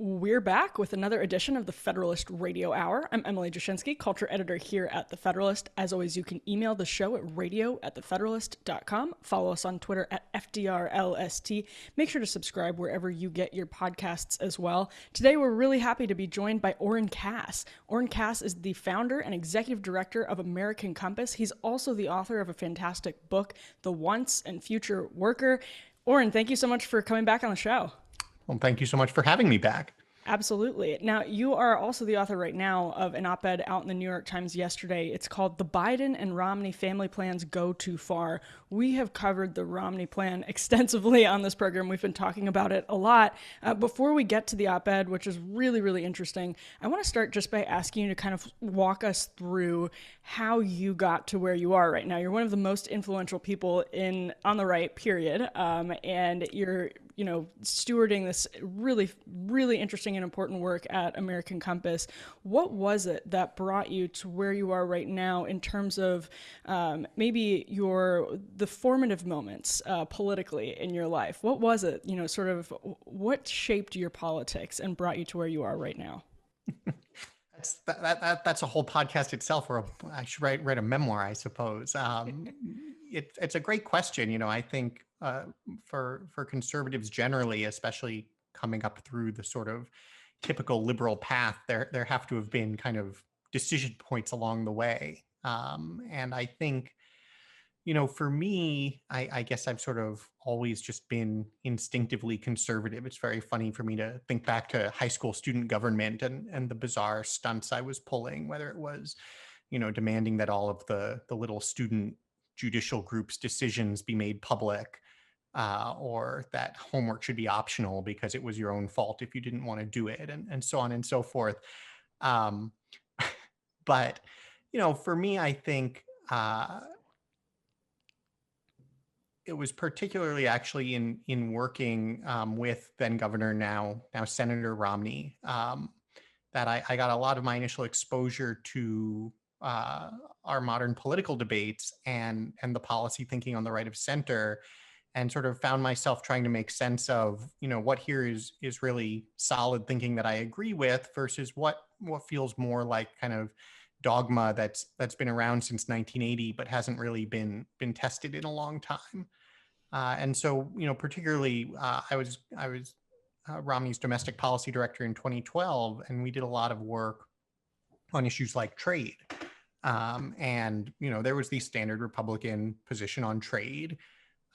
We're back with another edition of the Federalist Radio Hour. I'm Emily Jashinsky, culture editor here at The Federalist. As always, you can email the show at radio@thefederalist.com. Follow us on Twitter at FDRLST. Make sure to subscribe wherever you get your podcasts as well. Today, we're really happy to be joined by Oren Cass. Oren Cass is the founder and executive director of American Compass. He's also the author of a fantastic book, The Once and Future Worker. Oren, thank you so much for coming back on the show. Well, thank you so much for having me back. Absolutely. Now, you are also the author right now of an op-ed out in the New York Times yesterday. It's called The Biden and Romney Family Plans Go Too Far. We have covered the Romney plan extensively on this program. We've been talking about it a lot. Before we get to the op-ed, which is really, really interesting, I want to start just by asking you to kind of walk us through how you got to where you are right now. You're one of the most influential people on the right, period. And you're stewarding this really, really interesting and important work at American Compass. What was it that brought you to where you are right now in terms of maybe the formative moments politically in your life? What was it, what shaped your politics and brought you to where you are right now? That's a whole podcast itself, or I should write a memoir, I suppose. It's a great question. I think for conservatives generally, especially coming up through the sort of typical liberal path, there have to have been kind of decision points along the way. And I think, for me, I guess I've sort of always just been instinctively conservative. It's very funny for me to think back to high school student government and the bizarre stunts I was pulling, whether it was, demanding that all of the little student judicial groups' decisions be made public, or that homework should be optional because it was your own fault if you didn't want to do it, and so on and so forth. But, for me, I think it was particularly actually in working with then Governor, now Senator Romney, that I got a lot of my initial exposure to our modern political debates and the policy thinking on the right of center, and sort of found myself trying to make sense of, what here is really solid thinking that I agree with versus what feels more like kind of dogma that's been around since 1980 but hasn't really been tested in a long time. And so, particularly, I was Romney's domestic policy director in 2012, and we did a lot of work on issues like trade. And, there was the standard Republican position on trade.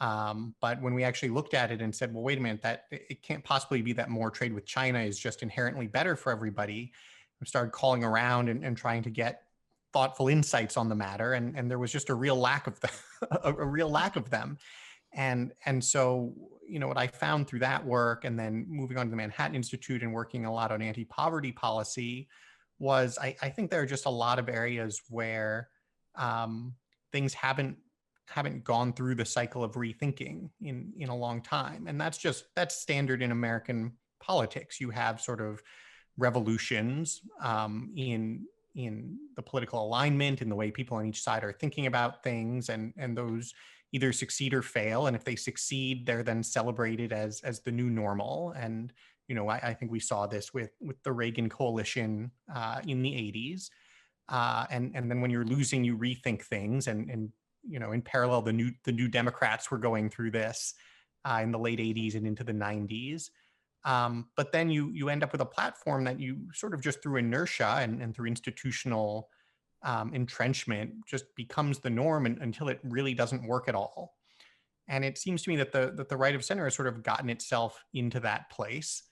But when we actually looked at it and said, well, wait a minute, that it can't possibly be that more trade with China is just inherently better for everybody, we started calling around and trying to get thoughtful insights on the matter. And there was just a real lack of them. And so, what I found through that work, and then moving on to the Manhattan Institute and working a lot on anti-poverty policy, was I think there are just a lot of areas where things haven't gone through the cycle of rethinking in a long time. And that's standard in American politics. You have sort of revolutions in the political alignment, in the way people on each side are thinking about things, and those either succeed or fail. And if they succeed, they're then celebrated as the new normal. And, I think we saw this with the Reagan coalition in the 80s. And then when you're losing, you rethink things. And in parallel, the new Democrats were going through this in the late 80s and into the 90s. But then you end up with a platform that you sort of just through inertia and through institutional entrenchment just becomes the norm until it really doesn't work at all. And it seems to me that the right of center has sort of gotten itself into that place,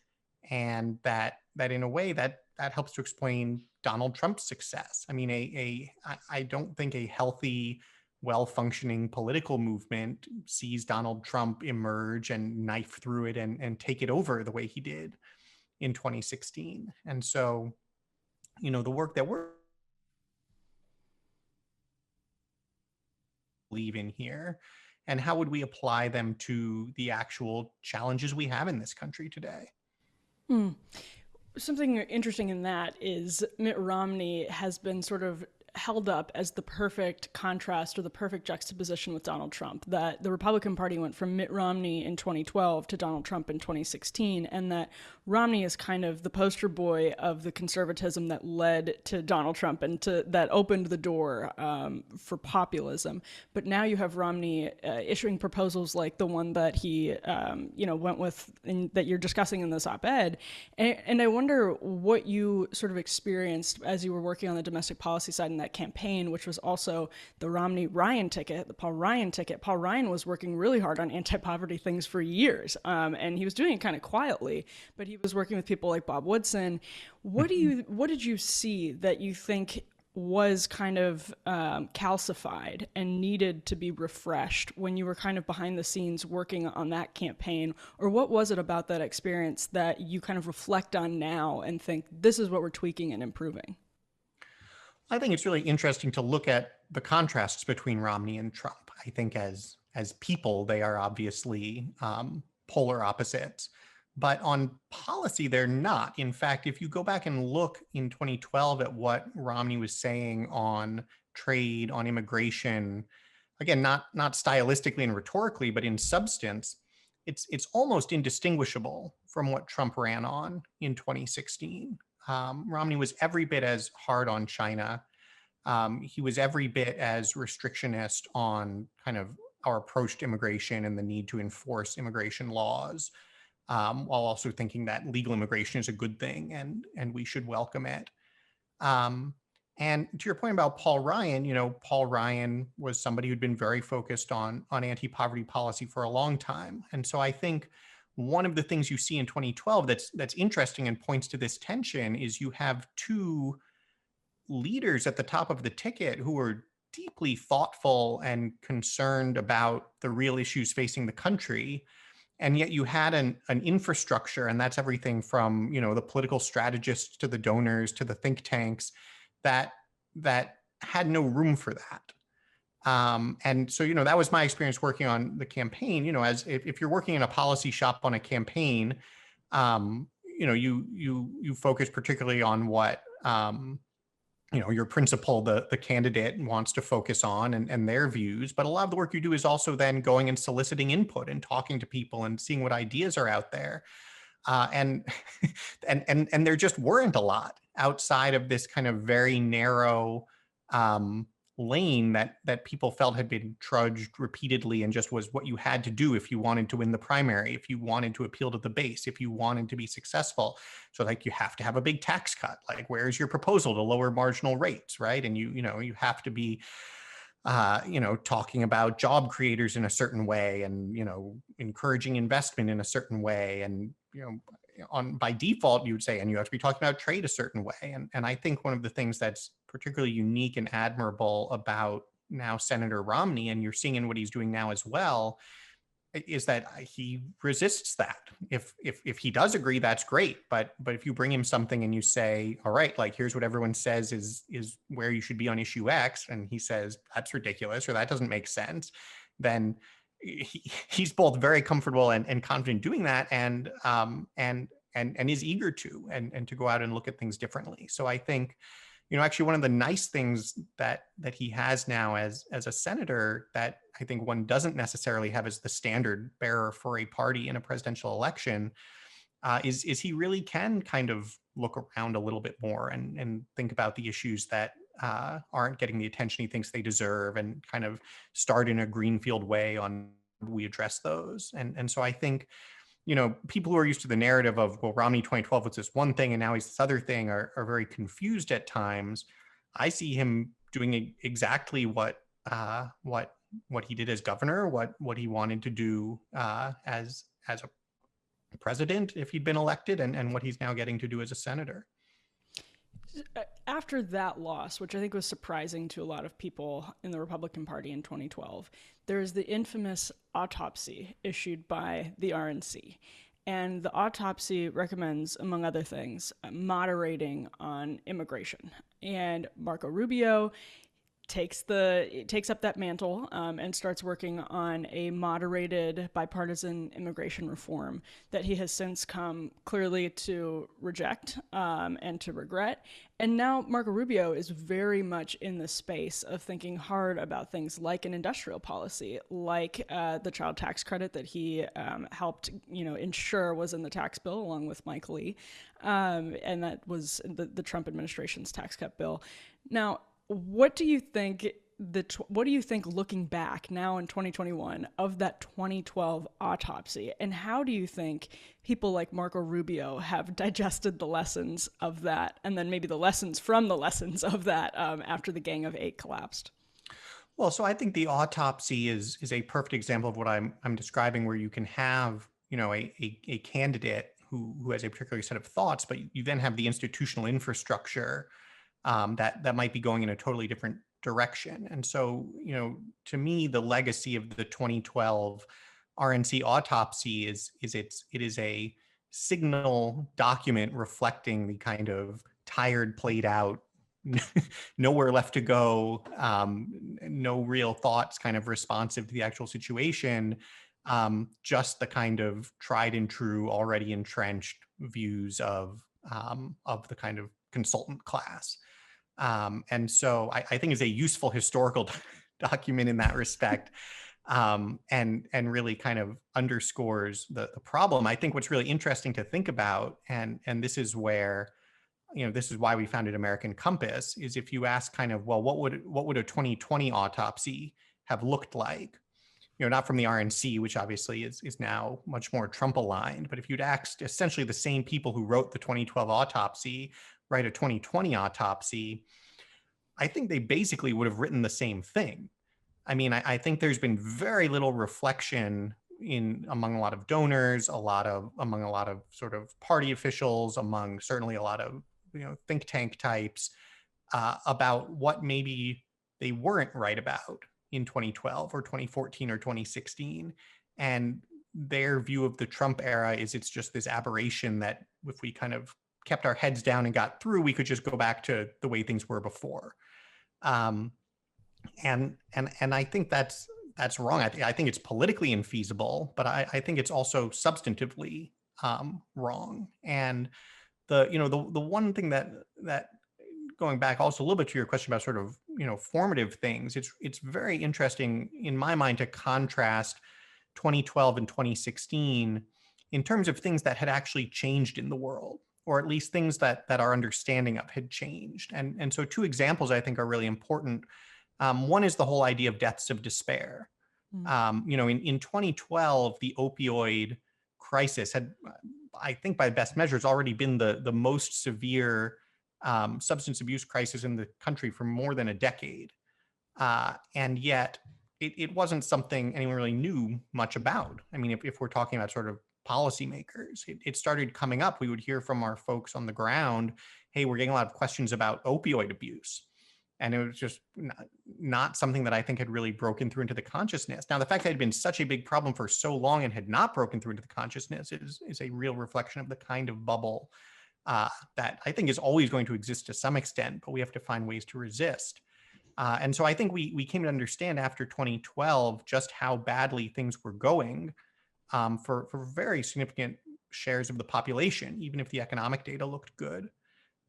and that in a way that helps to explain Donald Trump's success. I mean, I don't think a healthy, well-functioning political movement sees Donald Trump emerge and knife through it and take it over the way he did in 2016. And so, the work that we're believe in here, and how would we apply them to the actual challenges we have in this country today? Something interesting in that is Mitt Romney has been sort of held up as the perfect contrast or the perfect juxtaposition with Donald Trump, that the Republican Party went from Mitt Romney in 2012 to Donald Trump in 2016, and that Romney is kind of the poster boy of the conservatism that led to Donald Trump and that opened the door for populism. But now you have Romney issuing proposals like the one that he went with that you're discussing in this op-ed. And I wonder what you sort of experienced as you were working on the domestic policy side in that campaign, which was also the Romney-Ryan ticket, the Paul Ryan ticket. Paul Ryan was working really hard on anti-poverty things for years, and he was doing it kind of quietly, but he was working with people like Bob Woodson. What did you see that you think was kind of calcified and needed to be refreshed when you were kind of behind the scenes working on that campaign? Or what was it about that experience that you kind of reflect on now and think, this is what we're tweaking and improving? I think it's really interesting to look at the contrasts between Romney and Trump. I think as people, they are obviously polar opposites. But on policy, they're not. In fact, if you go back and look in 2012 at what Romney was saying on trade, on immigration, again, not stylistically and rhetorically, but in substance, it's almost indistinguishable from what Trump ran on in 2016. Romney was every bit as hard on China. He was every bit as restrictionist on kind of our approach to immigration and the need to enforce immigration laws, while also thinking that legal immigration is a good thing and we should welcome it. And to your point about Paul Ryan, Paul Ryan was somebody who'd been very focused on anti-poverty policy for a long time. And so I think one of the things you see in 2012 that's interesting and points to this tension is you have two leaders at the top of the ticket who are deeply thoughtful and concerned about the real issues facing the country. And yet you had an infrastructure, and that's everything from, the political strategists to the donors to the think tanks that had no room for that. And so, that was my experience working on the campaign. As if you're working in a policy shop on a campaign, you focus particularly on what, your principal, the candidate wants to focus on and their views. But a lot of the work you do is also then going and soliciting input and talking to people and seeing what ideas are out there. And there just weren't a lot outside of this kind of very narrow lane that people felt had been trudged repeatedly and just was what you had to do if you wanted to win the primary, if you wanted to appeal to the base, if you wanted to be successful. So like you have to have a big tax cut. Like, where's your proposal to lower marginal rates, right? And you have to be talking about job creators in a certain way and encouraging investment in a certain way. And by default, you would say, and you have to be talking about trade a certain way. And I think one of the things that's particularly unique and admirable about now Senator Romney, and you're seeing in what he's doing now as well, is that he resists that. If he does agree, that's great. But if you bring him something and you say, all right, like, here's what everyone says is where you should be on issue X, and he says that's ridiculous or that doesn't make sense, then he's both very comfortable and confident doing that, and is eager to and to go out and look at things differently. So I think, actually one of the nice things that he has now as a senator that I think one doesn't necessarily have as the standard bearer for a party in a presidential election is he really can kind of look around a little bit more and think about the issues that aren't getting the attention he thinks they deserve, and kind of start in a greenfield way on how we address those. And so I think, people who are used to the narrative of, well, Romney 2012 was this one thing and now he's this other thing are very confused at times. I see him doing exactly what he did as governor, what he wanted to do as a president if he'd been elected, and what he's now getting to do as a senator. After that loss, which I think was surprising to a lot of people in the Republican Party in 2012, there's the infamous autopsy issued by the RNC. And the autopsy recommends, among other things, moderating on immigration. And Marco Rubio takes up that mantle and starts working on a moderated bipartisan immigration reform that he has since come clearly to reject and to regret. And now Marco Rubio is very much in the space of thinking hard about things like an industrial policy, like the child tax credit that he helped, ensure was in the tax bill along with Mike Lee, and that was the Trump administration's tax cut bill. Now, what do you think what do you think looking back now in 2021 of that 2012 autopsy, and how do you think people like Marco Rubio have digested the lessons of that, and then maybe the lessons from the lessons of that after the Gang of Eight collapsed? Well, so I think the autopsy is a perfect example of what I'm describing, where you can have, a candidate who has a particular set of thoughts, but you then have the institutional infrastructure that might be going in a totally different direction. And so, to me, the legacy of the 2012 RNC autopsy it is a signal document reflecting the kind of tired, played out, nowhere left to go, no real thoughts kind of responsive to the actual situation, just the kind of tried and true, already entrenched views of the kind of consultant class. And so I think it's a useful historical document in that respect, and really kind of underscores the problem. I think what's really interesting to think about, and this is where, this is why we founded American Compass, is if you ask kind of, well, what would a 2020 autopsy have looked like? Not from the RNC, which obviously is now much more Trump aligned, but if you'd asked essentially the same people who wrote the 2012 autopsy, write a 2020 autopsy, I think they basically would have written the same thing. I mean, I think there's been very little reflection among a lot of donors, among a lot of sort of party officials, among certainly a lot of think tank types, about what maybe they weren't right about in 2012 or 2014 or 2016. And their view of the Trump era is it's just this aberration that if we kind of kept our heads down and got through, we could just go back to the way things were before. And I think that's wrong. I think it's politically infeasible, but I think it's also substantively wrong. And the one thing that going back also a little bit to your question about sort of formative things, it's very interesting in my mind to contrast 2012 and 2016 in terms of things that had actually changed in the world, or at least things that our understanding of had changed. And so two examples I think are really important. One is the whole idea of deaths of despair. In 2012, the opioid crisis had, I think by best measures, already been the most severe substance abuse crisis in the country for more than a decade. And yet it wasn't something anyone really knew much about. I mean, if we're talking about sort of policymakers, it started coming up. We would hear from our folks on the ground, hey, we're getting a lot of questions about opioid abuse. And it was just not something that I think had really broken through into the consciousness. Now, the fact that it had been such a big problem for so long and had not broken through into the consciousness is a real reflection of the kind of bubble that I think is always going to exist to some extent, but we have to find ways to resist. And so I think we came to understand after 2012 just how badly things were going for very significant shares of the population, even if the economic data looked good.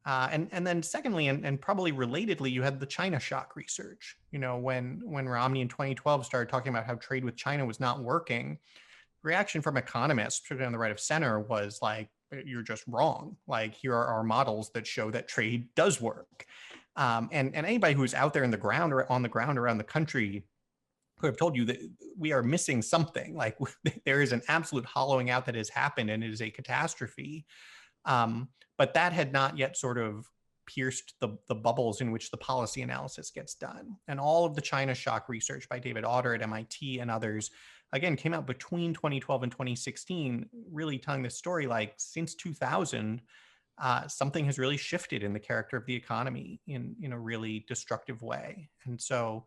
And then secondly, and probably relatedly, you had the China shock research. When Romney in 2012 started talking about how trade with China was not working, reaction from economists, particularly on the right of center, was like, you're just wrong. Like, here are our models that show that trade does work. And anybody who's out there on the ground around the country who have told you that we are missing something, like there is an absolute hollowing out that has happened and it is a catastrophe. But that had not yet sort of pierced the bubbles in which the policy analysis gets done. And all of the China shock research by David Autor at MIT and others, again, came out between 2012 and 2016, really telling this story like since 2000, something has really shifted in the character of the economy in a really destructive way. And so,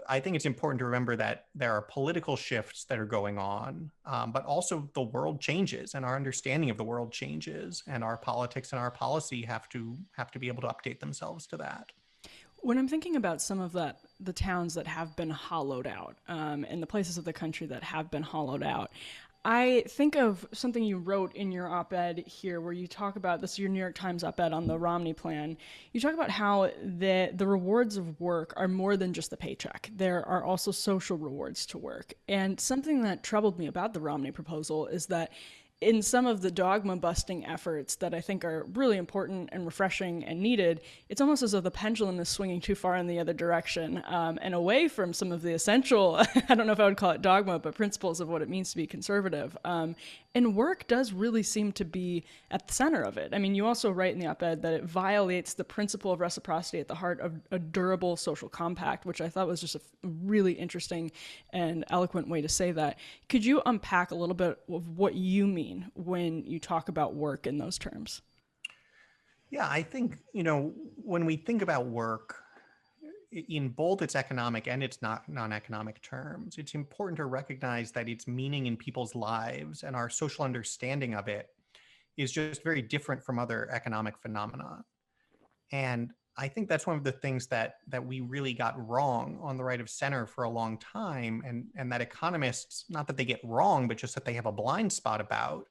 I think it's important to remember that there are political shifts that are going on, but also the world changes and our understanding of the world changes, and our politics and our policy have to be able to update themselves to that. When I'm thinking about some of the towns that have been hollowed out, and the places of the country that have been hollowed out, I think of something you wrote in your op-ed here, where you talk about this is your New York Times op-ed on the Romney plan. You talk about how the rewards of work are more than just the paycheck. There are also social rewards to work, and something that troubled me about the Romney proposal is that in some of the dogma busting efforts that I think are really important and refreshing and needed, it's almost as though the pendulum is swinging too far in the other direction, and away from some of the essential, I don't know if I would call it dogma, but principles of what it means to be conservative. And work does really seem to be at the center of it. I mean, you also write in the op ed that it violates the principle of reciprocity at the heart of a durable social compact, which I thought was just a really interesting and eloquent way to say that. Could you unpack a little bit of what you mean when you talk about work in those terms? Yeah, I think, when we think about work in both its economic and its not non-economic terms, it's important to recognize that its meaning in people's lives and our social understanding of it is just very different from other economic phenomena. And I think that's one of the things that we really got wrong on the right of center for a long time, and that economists, not that they get wrong, but just that they have a blind spot about,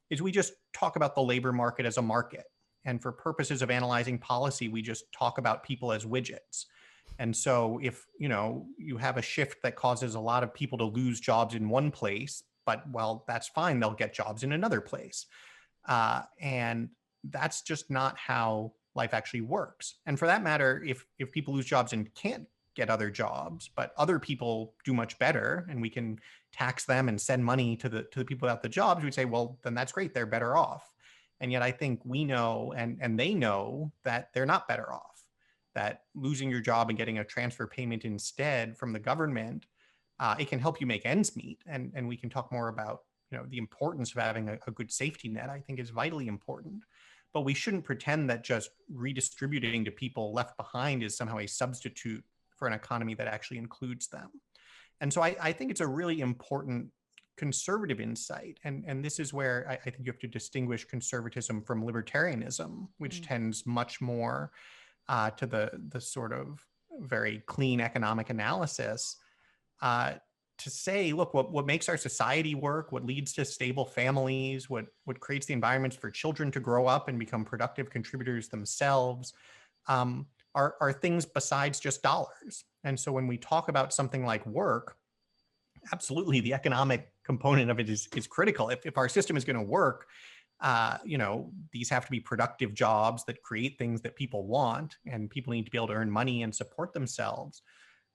is we just talk about the labor market as a market. And for purposes of analyzing policy, we just talk about people as widgets. And so if, you have a shift that causes a lot of people to lose jobs in one place, but well, that's fine, they'll get jobs in another place. And that's just not how life actually works. And for that matter, if people lose jobs and can't get other jobs, but other people do much better, and we can tax them and send money to the people without the jobs, we'd say, well, then that's great, they're better off. And yet I think we know, and they know, that they're not better off, that losing your job and getting a transfer payment instead from the government, it can help you make ends meet. And we can talk more about, the importance of having a good safety net, I think, is vitally important. But we shouldn't pretend that just redistributing to people left behind is somehow a substitute for an economy that actually includes them. And so I think it's a really important conservative insight. And this is where I think you have to distinguish conservatism from libertarianism, which tends much more to the sort of very clean economic analysis, to say, look, what makes our society work, what leads to stable families, what creates the environments for children to grow up and become productive contributors themselves, are things besides just dollars. And so when we talk about something like work, absolutely, the economic component of it is critical. If our system is going to work, these have to be productive jobs that create things that people want, and people need to be able to earn money and support themselves.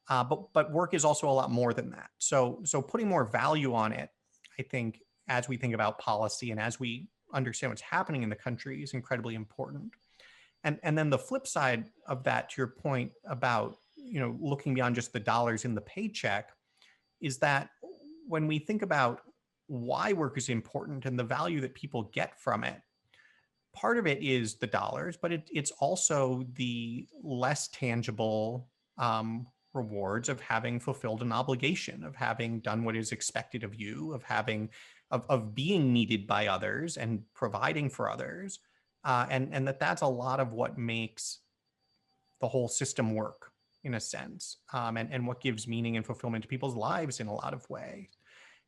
But work is also a lot more than that. So putting more value on it, I think, as we think about policy and as we understand what's happening in the country, is incredibly important. And then the flip side of that, to your point about, looking beyond just the dollars in the paycheck, is that when we think about why work is important and the value that people get from it, part of it is the dollars, but it's also the less tangible rewards of having fulfilled an obligation, of having done what is expected of you, of being needed by others and providing for others, and that's a lot of what makes the whole system work, in a sense, and what gives meaning and fulfillment to people's lives in a lot of ways.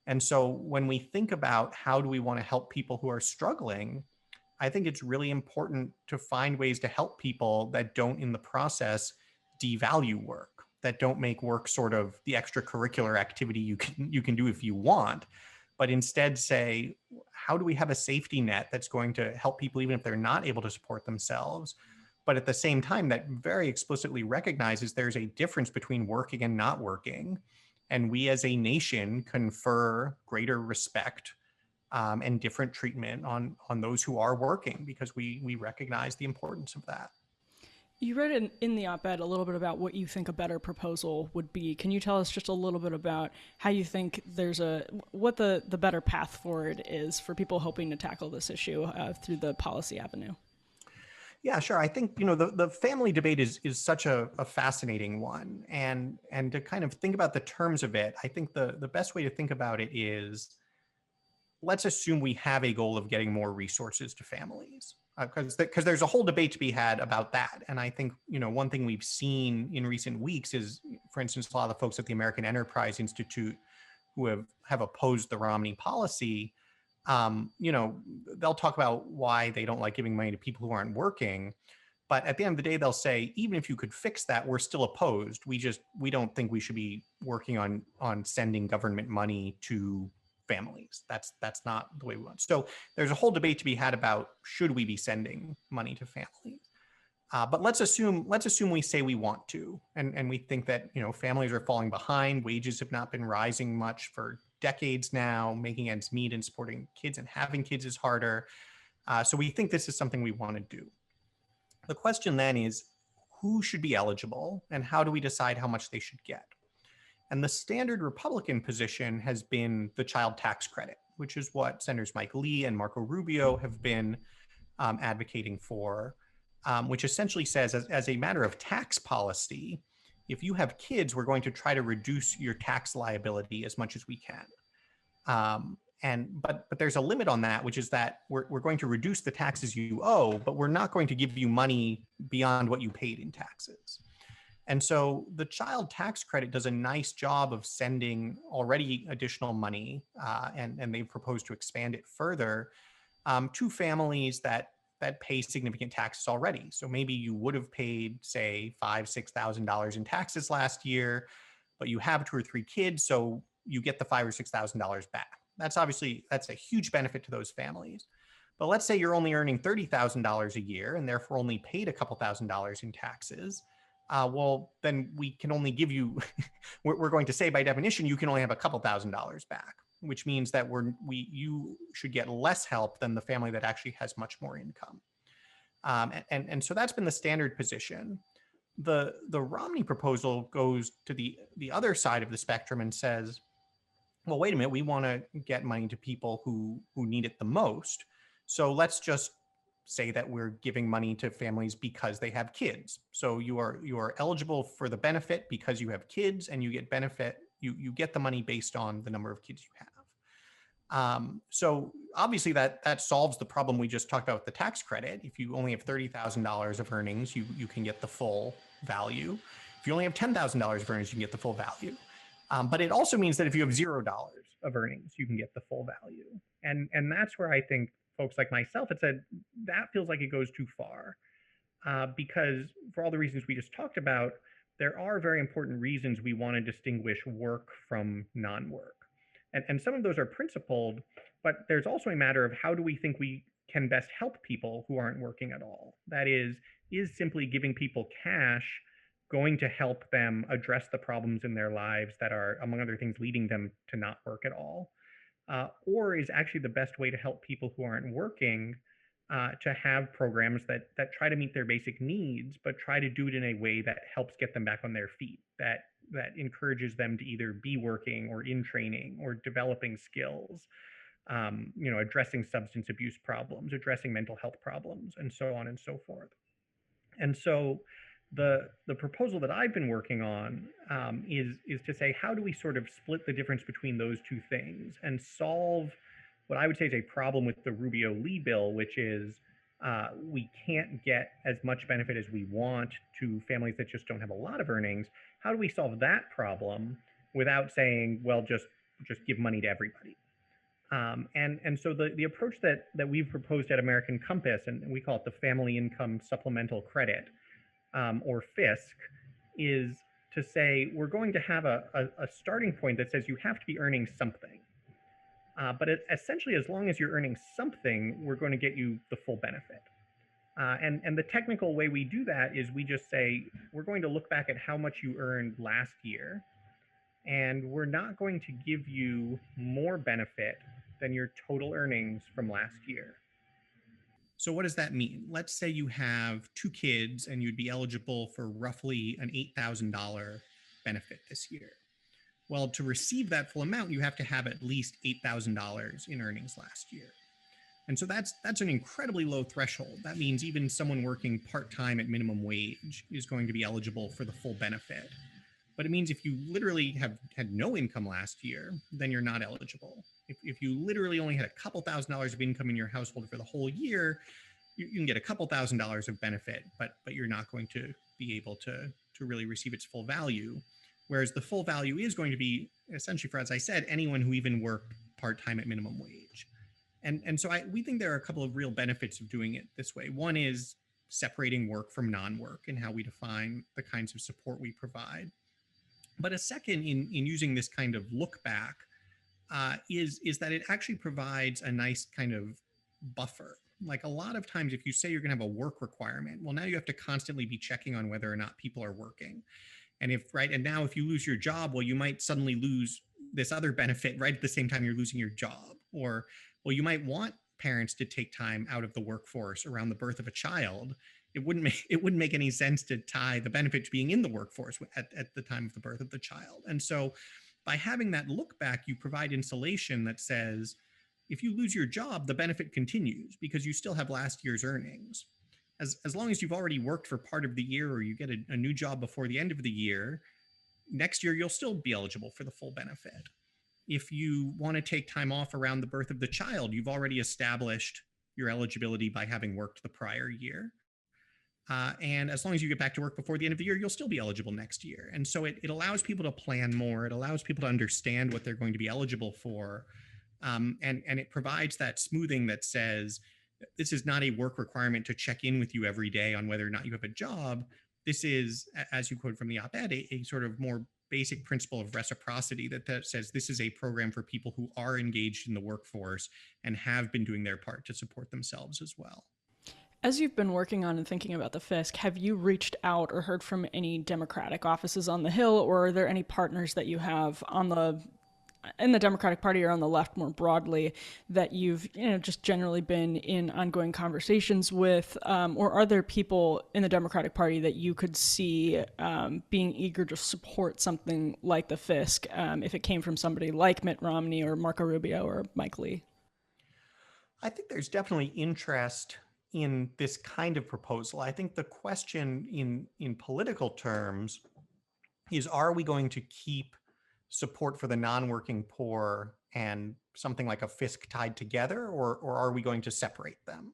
And so when we think about how do we want to help people who are struggling, I think it's really important to find ways to help people that don't in the process devalue work, that don't make work sort of the extracurricular activity you can do if you want, but instead say, how do we have a safety net that's going to help people even if they're not able to support themselves, but at the same time that very explicitly recognizes there's a difference between working and not working, and we as a nation confer greater respect and different treatment on those who are working, because we recognize the importance of that. You wrote in the op-ed a little bit about what you think a better proposal would be. Can you tell us just a little bit about how you think what the better path forward is for people hoping to tackle this issue through the policy avenue? Yeah, sure. I think, the family debate is such a fascinating one. And to kind of think about the terms of it, I think the best way to think about it is, let's assume we have a goal of getting more resources to families. because there's a whole debate to be had about that. And I think, one thing we've seen in recent weeks is, for instance, a lot of the folks at the American Enterprise Institute who have opposed the Romney policy, they'll talk about why they don't like giving money to people who aren't working. But at the end of the day, they'll say, even if you could fix that, we're still opposed. We don't think we should be working on sending government money to families. That's not the way we want. So there's a whole debate to be had about, should we be sending money to families? But let's assume we say we want to, and we think that families are falling behind. Wages have not been rising much for decades now. Making ends meet and supporting kids and having kids is harder. So we think this is something we want to do. The question then is, who should be eligible, and how do we decide how much they should get? And the standard Republican position has been the child tax credit, which is what Senators Mike Lee and Marco Rubio have been advocating for, which essentially says, as a matter of tax policy, if you have kids, we're going to try to reduce your tax liability as much as we can. But there's a limit on that, which is that we're going to reduce the taxes you owe, but we're not going to give you money beyond what you paid in taxes. And so the child tax credit does a nice job of sending already additional money, and they've proposed to expand it further to families that pay significant taxes already. So maybe you would have paid, say, $5,000-$6,000 in taxes last year, but you have 2 or 3 kids, so you get the $5,000 or $6,000 back. That's a huge benefit to those families. But let's say you're only earning $30,000 a year and therefore only paid a couple $1,000s in taxes. Well, then we can only give you, we're going to say by definition, you can only have a couple $1,000s back, which means that you should get less help than the family that actually has much more income. And so that's been the standard position. The Romney proposal goes to the other side of the spectrum and says, well, wait a minute, we want to get money to people who need it the most. So let's just say that we're giving money to families because they have kids. So you are eligible for the benefit because you have kids, and you get benefit, you get the money based on the number of kids you have. So obviously that solves the problem we just talked about with the tax credit. If you only have $30,000 of earnings, you can get the full value. If you only have $10,000 of earnings, you can get the full value. But it also means that if you have $0 of earnings, you can get the full value. And that's where I think folks like myself had said, that feels like it goes too far. Because for all the reasons we just talked about, there are very important reasons we want to distinguish work from non-work. And some of those are principled, but there's also a matter of how do we think we can best help people who aren't working at all? That is simply giving people cash going to help them address the problems in their lives that are, among other things, leading them to not work at all? Or is actually the best way to help people who aren't working to have programs that try to meet their basic needs, but try to do it in a way that helps get them back on their feet, that encourages them to either be working or in training or developing skills, addressing substance abuse problems, addressing mental health problems, and so on and so forth. And so the proposal that I've been working on is to say, how do we sort of split the difference between those two things and solve what I would say is a problem with the Rubio-Lee bill, which is we can't get as much benefit as we want to families that just don't have a lot of earnings. How do we solve that problem without saying, well, just give money to everybody? And so the approach that we've proposed at American Compass, and we call it the Family Income Supplemental Credit, or FISC, is to say we're going to have a starting point that says you have to be earning something. But essentially, as long as you're earning something, we're going to get you the full benefit. And the technical way we do that is we just say, we're going to look back at how much you earned last year, and we're not going to give you more benefit than your total earnings from last year. So what does that mean? Let's say you have 2 kids and you'd be eligible for roughly an $8,000 benefit this year. Well, to receive that full amount, you have to have at least $8,000 in earnings last year. And so that's an incredibly low threshold. That means even someone working part-time at minimum wage is going to be eligible for the full benefit. But it means if you literally have had no income last year, then you're not eligible. If you literally only had a couple $1,000s of income in your household for the whole year, you can get a couple $1,000s of benefit, but you're not going to be able to really receive its full value. Whereas the full value is going to be essentially for, as I said, anyone who even worked part-time at minimum wage. And so we think there are a couple of real benefits of doing it this way. One is separating work from non-work and how we define the kinds of support we provide. But a second, in using this kind of look back, is that it actually provides a nice kind of buffer. Like a lot of times, if you say you're going to have a work requirement, well, now you have to constantly be checking on whether or not people are working. And now if you lose your job, well, you might suddenly lose this other benefit right at the same time you're losing your job. Or, well, you might want parents to take time out of the workforce around the birth of a child. It wouldn't make any sense to tie the benefit to being in the workforce at the time of the birth of the child. And so by having that look back, you provide insulation that says, if you lose your job, the benefit continues because you still have last year's earnings. As long as you've already worked for part of the year or you get a new job before the end of the year, next year you'll still be eligible for the full benefit. If you want to take time off around the birth of the child, you've already established your eligibility by having worked the prior year. And as long as you get back to work before the end of the year, you'll still be eligible next year. And so it allows people to plan more. It allows people to understand what they're going to be eligible for. And it provides that smoothing that says, this is not a work requirement to check in with you every day on whether or not you have a job. This is, as you quote from the op-ed, a sort of more basic principle of reciprocity that says this is a program for people who are engaged in the workforce and have been doing their part to support themselves as well. As you've been working on and thinking about the FISC, have you reached out or heard from any Democratic offices on the Hill, or are there any partners that you have in the Democratic Party or on the left more broadly that you've just generally been in ongoing conversations with, or are there people in the Democratic Party that you could see being eager to support something like the FISC if it came from somebody like Mitt Romney or Marco Rubio or Mike Lee? I think there's definitely interest in this kind of proposal. I think the question in political terms is, are we going to keep support for the non-working poor and something like a FISC tied together, or are we going to separate them?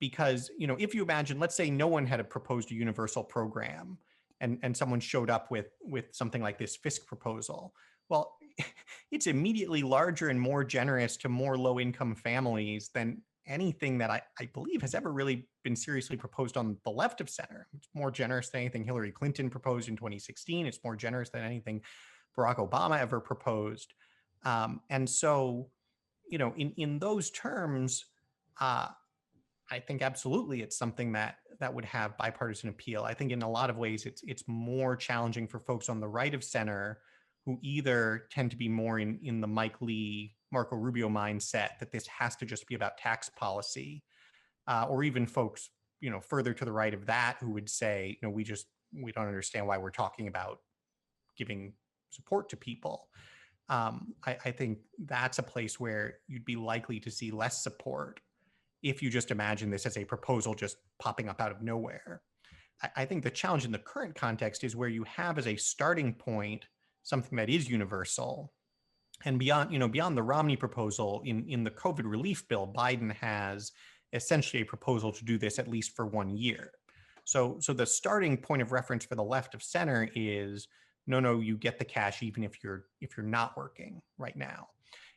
Because, if you imagine, let's say no one had proposed a universal program and someone showed up with something like this FISC proposal. Well, it's immediately larger and more generous to more low-income families than anything that I believe has ever really been seriously proposed on the left of center. It's more generous than anything Hillary Clinton proposed in 2016. It's more generous than anything Barack Obama ever proposed. And so, in those terms, I think absolutely it's something that would have bipartisan appeal. I think in a lot of ways it's more challenging for folks on the right of center who either tend to be more in the Mike Lee, Marco Rubio mindset that this has to just be about tax policy, or even folks, further to the right of that who would say, we don't understand why we're talking about giving support to people. I think that's a place where you'd be likely to see less support if you just imagine this as a proposal just popping up out of nowhere. I think the challenge in the current context is where you have as a starting point something that is universal. And beyond the Romney proposal, in the COVID relief bill, Biden has essentially a proposal to do this at least for 1 year. So the starting point of reference for the left of center is, no, you get the cash even if you're not working right now.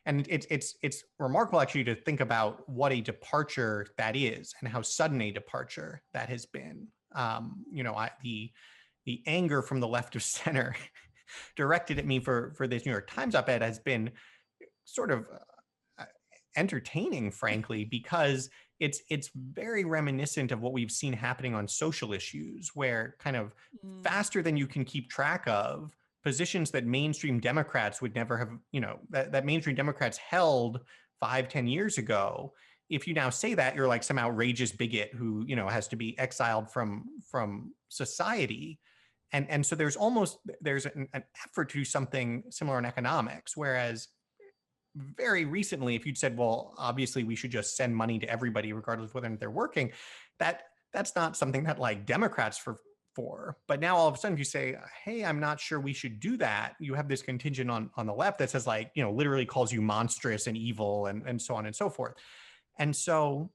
And it's remarkable actually to think about what a departure that is and how sudden a departure that has been. The anger from the left of center directed at me for this New York Times op-ed has been sort of entertaining, frankly, because it's very reminiscent of what we've seen happening on social issues, where kind of faster than you can keep track of, positions that mainstream Democrats would never have, that mainstream Democrats held 5-10 years ago. If you now say that, you're like some outrageous bigot who, has to be exiled from society. And so there's an effort to do something similar in economics, whereas very recently, if you'd said, well, obviously we should just send money to everybody regardless of whether or not they're working, that's not something that like Democrats for. But now all of a sudden if you say, hey, I'm not sure we should do that, you have this contingent on the left that says literally calls you monstrous and evil and so on and so forth. And so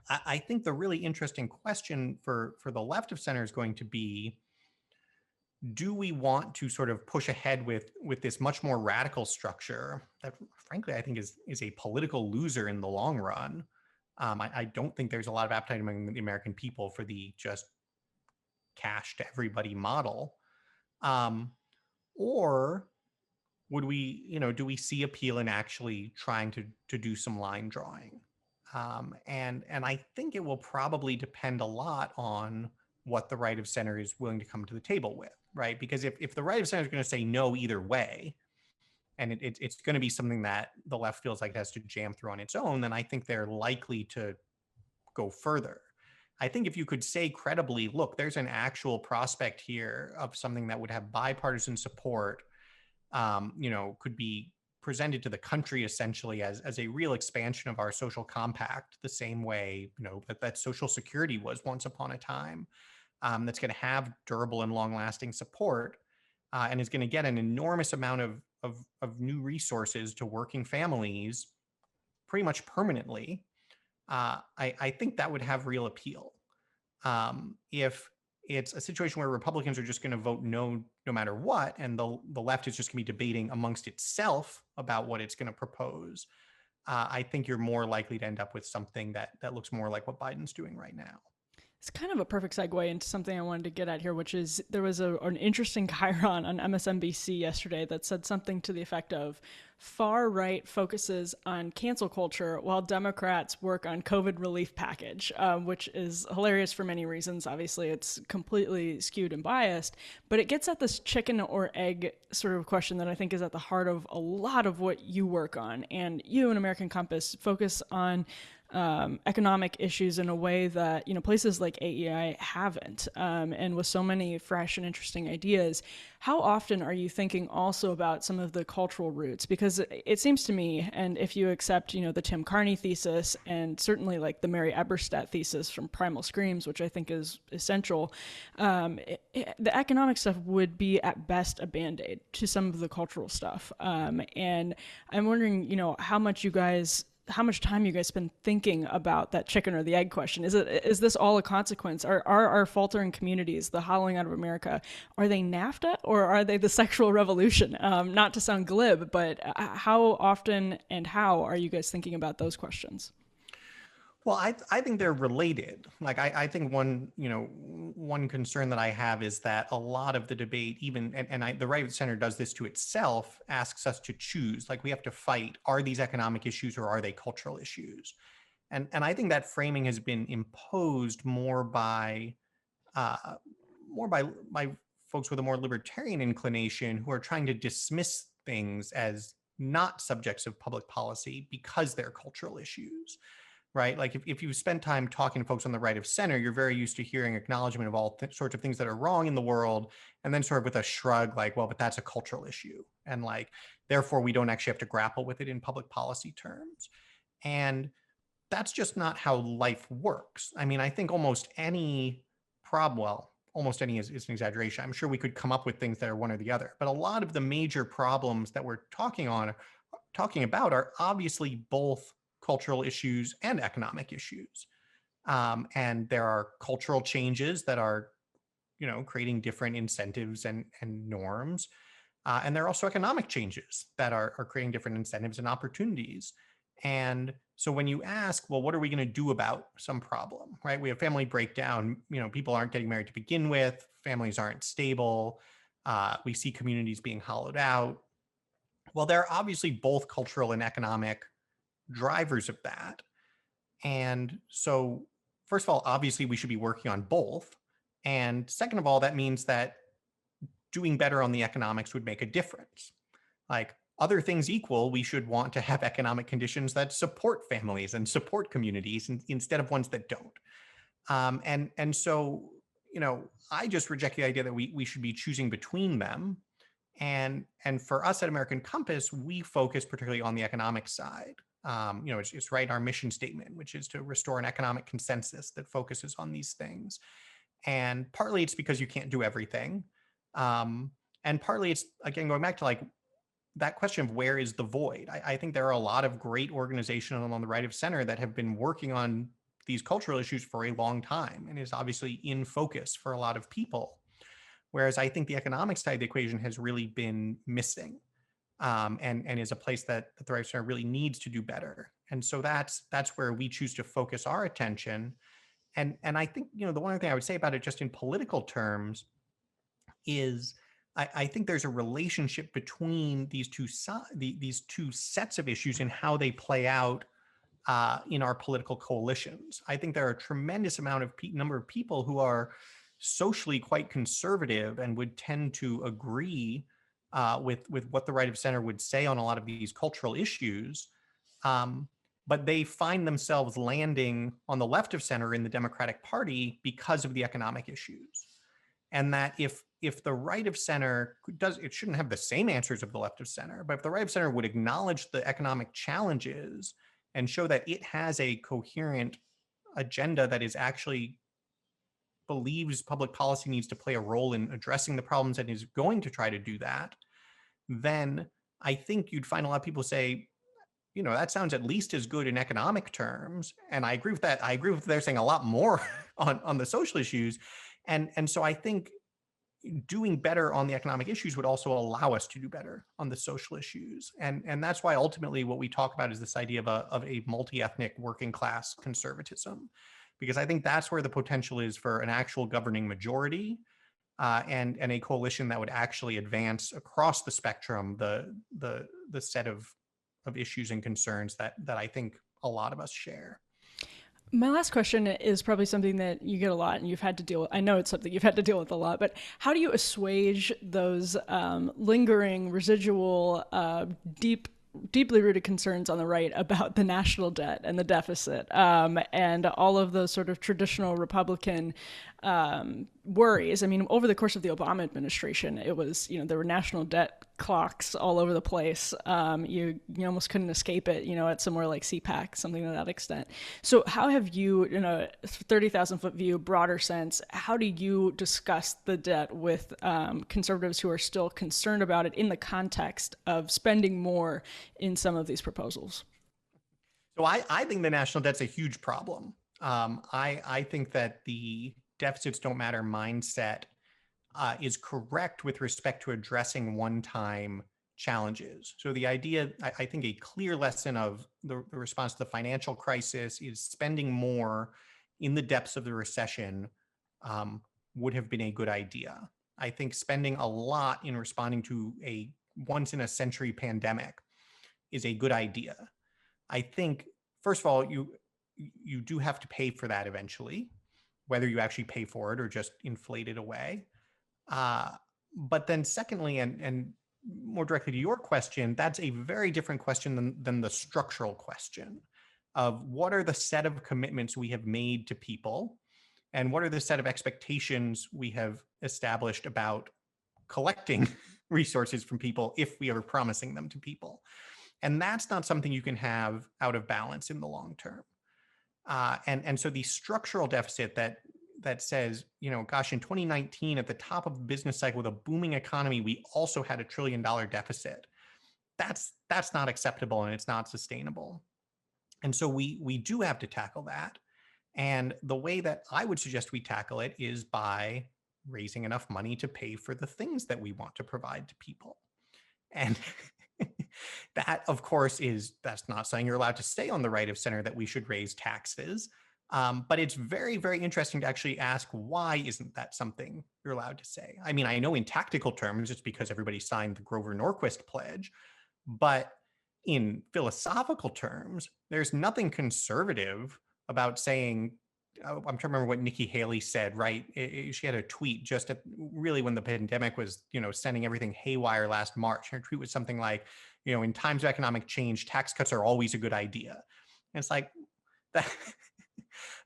I think the really interesting question for the left of center is going to be, do we want to sort of push ahead with this much more radical structure that, frankly, I think is a political loser in the long run? I don't think there's a lot of appetite among the American people for the just cash to everybody model. Um, or would we, do we see appeal in actually trying to do some line drawing? And I think it will probably depend a lot on what the right of center is willing to come to the table with, right? Because if the right of center is going to say no either way, and it's going to be something that the left feels like it has to jam through on its own, then I think they're likely to go further. I think if you could say credibly, look, there's an actual prospect here of something that would have bipartisan support, could be presented to the country essentially as a real expansion of our social compact, the same way, that Social Security was once upon a time, that's going to have durable and long-lasting support, and is going to get an enormous amount of new resources to working families pretty much permanently. I think that would have real appeal. If it's a situation where Republicans are just going to vote no matter what, and the left is just going to be debating amongst itself about what it's going to propose, I think you're more likely to end up with something that looks more like what Biden's doing right now. It's kind of a perfect segue into something I wanted to get at here, which is there was an interesting chyron on MSNBC yesterday that said something to the effect of far right focuses on cancel culture while Democrats work on COVID relief package, which is hilarious for many reasons. Obviously, it's completely skewed and biased, but it gets at this chicken or egg sort of question that I think is at the heart of a lot of what you work on. And you and American Compass focus on economic issues in a way that places like AEI haven't, and with so many fresh and interesting ideas. How often are you thinking also about some of the cultural roots? Because it seems to me, and if you accept the Tim Carney thesis and certainly like the Mary Eberstadt thesis from Primal Screams, which I think is essential, the economic stuff would be at best a band-aid to some of the cultural stuff, and I'm wondering how much time you guys spend thinking about that chicken or the egg question. Is this all a consequence? Are our faltering communities, the hollowing out of America, are they NAFTA or are they the sexual revolution? Not to sound glib, but how often and how are you guys thinking about those questions? Well, I think they're related. Like I think one concern that I have is that a lot of the debate, even the right of center does this to itself, asks us to choose. Like we have to fight: are these economic issues or are they cultural issues? And I think that framing has been imposed uh, more by folks with a more libertarian inclination who are trying to dismiss things as not subjects of public policy because they're cultural issues, right? Like if you spend time talking to folks on the right of center, you're very used to hearing acknowledgement of all sorts of things that are wrong in the world, and then sort of with a shrug, like, well, but that's a cultural issue, and like therefore we don't actually have to grapple with it in public policy terms. And that's just not how life works. I mean, I think almost any problem, well, almost any is an exaggeration. I'm sure we could come up with things that are one or the other, but a lot of the major problems that we're talking about are obviously both cultural issues and economic issues. And there are cultural changes that are, creating different incentives and norms. And there are also economic changes that are creating different incentives and opportunities. And so when you ask, well, what are we going to do about some problem, right? We have family breakdown, people aren't getting married to begin with, families aren't stable, we see communities being hollowed out. Well, there are obviously both cultural and economic drivers of that. And so, first of all, obviously, we should be working on both. And second of all, that means that doing better on the economics would make a difference. Like other things equal, we should want to have economic conditions that support families and support communities instead of ones that don't. And so, I just reject the idea that we should be choosing between them. And for us at American Compass, we focus particularly on the economic side. It's right in our mission statement, which is to restore an economic consensus that focuses on these things. And partly it's because you can't do everything. And partly it's, again, going back to like that question of where is the void. I think there are a lot of great organizations on the right of center that have been working on these cultural issues for a long time and is obviously in focus for a lot of people. Whereas I think the economic side of the equation has really been missing, and is a place that the Right Center really needs to do better. And so that's where we choose to focus our attention. And I think, the one other thing I would say about it, just in political terms, is I think there's a relationship between these two sets of issues and how they play out in our political coalitions. I think there are a tremendous number of people who are socially quite conservative and would tend to agree with what the right of center would say on a lot of these cultural issues. But they find themselves landing on the left of center in the Democratic Party because of the economic issues. And that if the right of center it shouldn't have the same answers of the left of center, but if the right of center would acknowledge the economic challenges and show that it has a coherent agenda that is actually believes public policy needs to play a role in addressing the problems and is going to try to do that, then I think you'd find a lot of people say, that sounds at least as good in economic terms. And I agree with that. I agree with they're saying a lot more on the social issues. And so I think doing better on the economic issues would also allow us to do better on the social issues. And that's why ultimately what we talk about is this idea of a multi-ethnic working class conservatism, because I think that's where the potential is for an actual governing majority, and a coalition that would actually advance across the spectrum the set of issues and concerns that I think a lot of us share. My last question is probably something that you get a lot and you've had to deal with. I know it's something you've had to deal with a lot, but how do you assuage those lingering, residual, deeply rooted concerns on the right about the national debt and the deficit, and all of those sort of traditional Republican worries? I mean, over the course of the Obama administration, it was, there were national debt clocks all over the place. You almost couldn't escape it, at somewhere like CPAC, something to that extent. So how have you, in a 30,000 foot view, broader sense, how do you discuss the debt with conservatives who are still concerned about it in the context of spending more in some of these proposals? So I think the national debt's a huge problem. I think that the deficits don't matter mindset is correct with respect to addressing one-time challenges. So the idea, I think a clear lesson of the response to the financial crisis is spending more in the depths of the recession would have been a good idea. I think spending a lot in responding to a once-in-a-century pandemic is a good idea. I think, first of all, you do have to pay for that eventually, whether you actually pay for it or just inflate it away. But then secondly, and more directly to your question, that's a very different question than the structural question of what are the set of commitments we have made to people and what are the set of expectations we have established about collecting resources from people if we are promising them to people. And that's not something you can have out of balance in the long term. And so the structural deficit that says, gosh, in 2019, at the top of the business cycle with a booming economy, we also had $1 trillion deficit. That's not acceptable and it's not sustainable. And so we do have to tackle that. And the way that I would suggest we tackle it is by raising enough money to pay for the things that we want to provide to people. And that, of course, that's not saying you're allowed to say on the right of center that we should raise taxes. But it's very, very interesting to actually ask, why isn't that something you're allowed to say? I mean, I know in tactical terms, it's because everybody signed the Grover Norquist pledge, but in philosophical terms, there's nothing conservative about saying, I'm trying to remember what Nikki Haley said, right? She had a tweet just really when the pandemic was, sending everything haywire last March. Her tweet was something like, in times of economic change, tax cuts are always a good idea. And it's like, that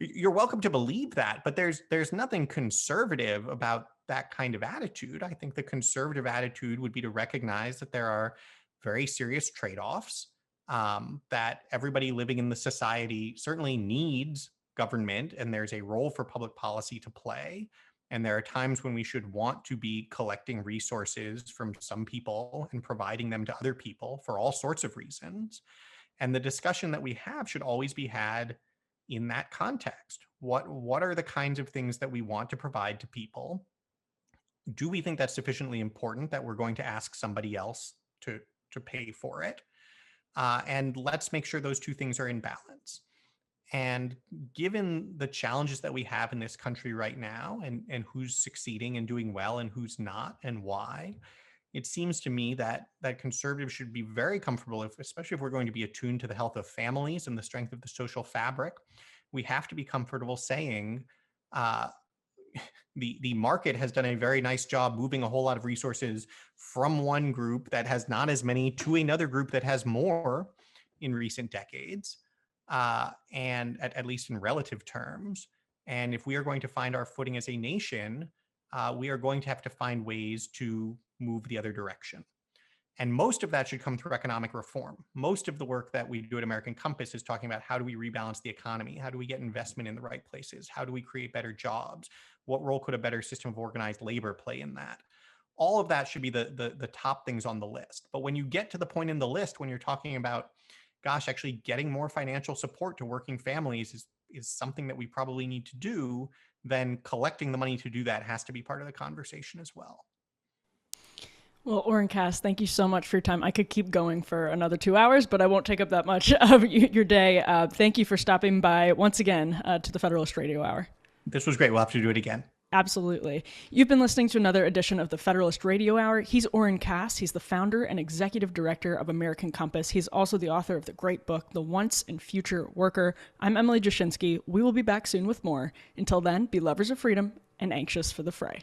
you're welcome to believe that, but there's nothing conservative about that kind of attitude. I think the conservative attitude would be to recognize that there are very serious trade-offs, that everybody living in the society certainly needs government, and there's a role for public policy to play. And there are times when we should want to be collecting resources from some people and providing them to other people for all sorts of reasons. And the discussion that we have should always be had in that context. What are the kinds of things that we want to provide to people? Do we think that's sufficiently important that we're going to ask somebody else to pay for it? And let's make sure those two things are in balance. And given the challenges that we have in this country right now, and who's succeeding and doing well and who's not and why, it seems to me that conservatives should be very comfortable, especially if we're going to be attuned to the health of families and the strength of the social fabric. We have to be comfortable saying, uh, the market has done a very nice job moving a whole lot of resources from one group that has not as many to another group that has more in recent decades, and at least in relative terms. And if we are going to find our footing as a nation, we are going to have to find ways to move the other direction. And most of that should come through economic reform. Most of the work that we do at American Compass is talking about how do we rebalance the economy? How do we get investment in the right places? How do we create better jobs? What role could a better system of organized labor play in that? All of that should be the top things on the list. But when you get to the point in the list, when you're talking about, gosh, actually getting more financial support to working families is something that we probably need to do, then collecting the money to do that has to be part of the conversation as well. Well, Oren Cass, thank you so much for your time. I could keep going for another 2 hours, but I won't take up that much of your day. Thank you for stopping by once again to the Federalist Radio Hour. This was great. We'll have to do it again. Absolutely. You've been listening to another edition of the Federalist Radio Hour. He's Oren Cass. He's the founder and executive director of American Compass. He's also the author of the great book, The Once and Future Worker. I'm Emily Jashinsky. We will be back soon with more. Until then, be lovers of freedom and anxious for the fray.